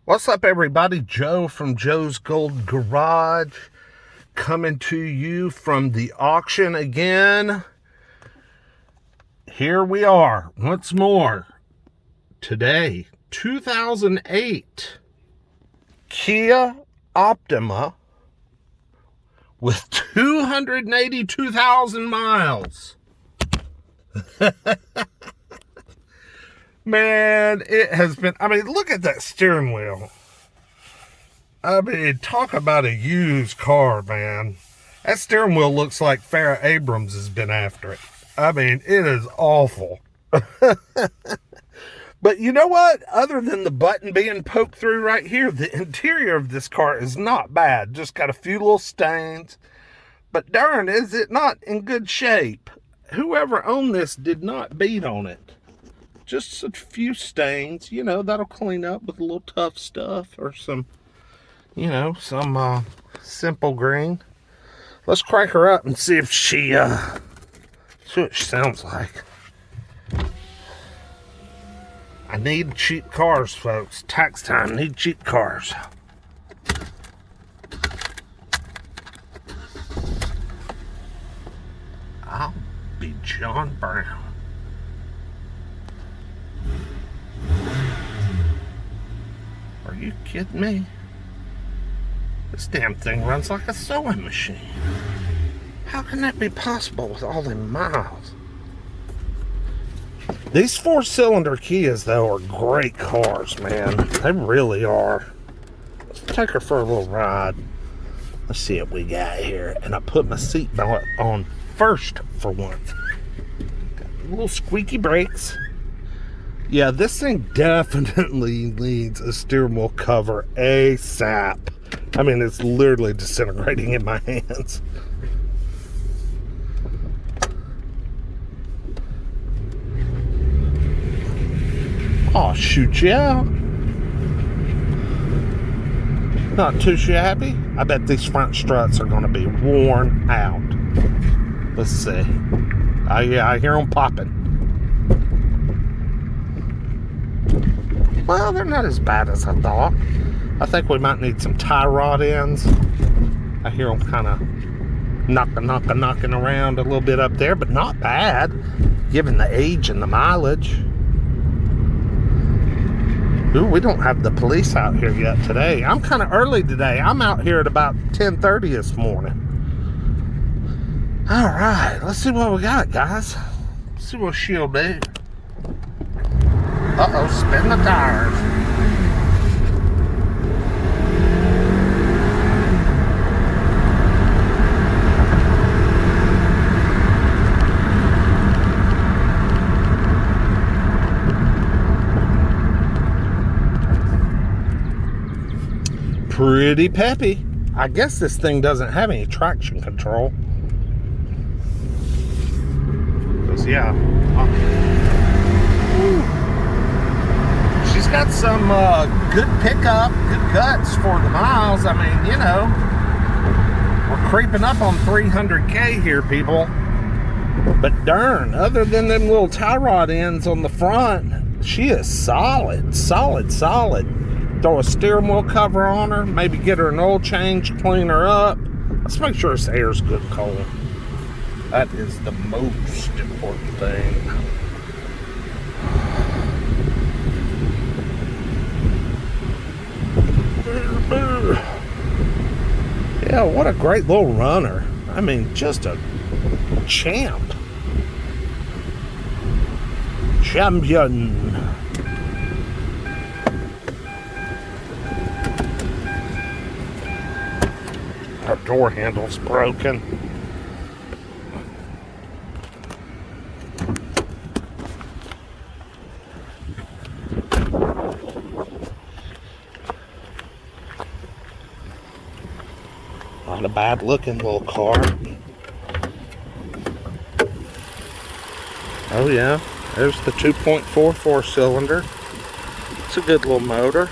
What's up, everybody? Joe from Joe's Gold Garage coming to you from the auction again. Here we are once more. Today, 2008 Kia Optima with 282,000 miles. Man, it has been, look at that steering wheel. Talk about a used car, man. That steering wheel looks like Farrah Abrams has been after it. It is awful. But you know what? Other than the button being poked through right here, the interior of this car is not bad. Just got a few little stains. But darn, is it not in good shape? Whoever owned this did not beat on it. Just a few stains, that'll clean up with a little tough stuff or some, some simple green. Let's crank her up and see if see what she sounds like. I need cheap cars, folks. Tax time, need cheap cars. I'll be John Brown. Are you kidding me? This damn thing runs like a sewing machine. How can that be possible with all them miles? These 4-cylinder Kias, though, are great cars, man. They really are. Let's take her for a little ride. Let's see what we got here. And I put my seatbelt on first for once. Got little squeaky brakes. Yeah, this thing definitely needs a steering wheel cover ASAP. It's literally disintegrating in my hands. Oh, shoot, yeah. Not too shabby. I bet these front struts are going to be worn out. Let's see. I hear them popping. Well, they're not as bad as I thought. I think we might need some tie rod ends. I hear them kind of knocking around a little bit up there, but not bad, given the age and the mileage. Ooh, we don't have the police out here yet today. I'm kind of early today. I'm out here at about 10:30 this morning. All right, let's see what we got, guys. Let's see what she'll do. Uh-oh, spin the tires. Pretty peppy. I guess this thing doesn't have any traction control. Because, yeah. She's got some good pickup, good guts for the miles. We're creeping up on 300K here, people. But darn, other than them little tie rod ends on the front, she is solid. Throw a steering wheel cover on her, maybe get her an oil change, clean her up. Let's make sure this air's good and cold. That is the most important thing. Yeah, what a great little runner. Just a champion. Our door handle's broken. Not a bad looking little car. Oh yeah, there's the 2.4 4-cylinder. It's a good little motor.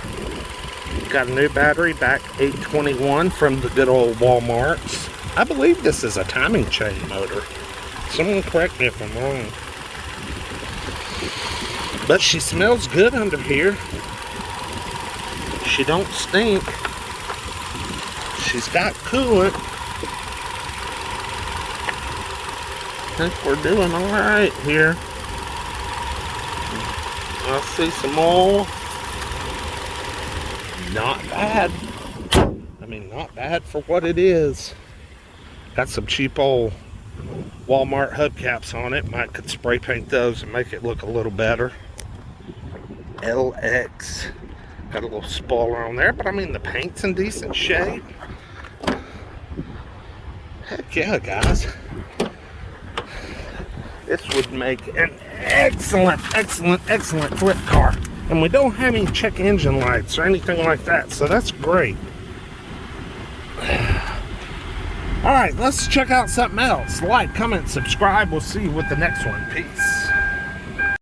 Got a new battery, back 821 from the good old Walmarts. I believe this is a timing chain motor. Someone correct me if I'm wrong. But she smells good under here. She don't stink. She's got coolant. I think we're doing all right here. I see some oil. Not bad. I mean, not bad for what it is. Got some cheap old Walmart hubcaps on it. Might could spray paint those and make it look a little better. LX. Got a little spoiler on there, but I mean, the paint's in decent shape. Heck yeah, guys. This would make an excellent flip car. And we don't have any check engine lights or anything like that, so that's great. Alright, let's check out something else. Like, comment, subscribe. We'll see you with the next one. Peace.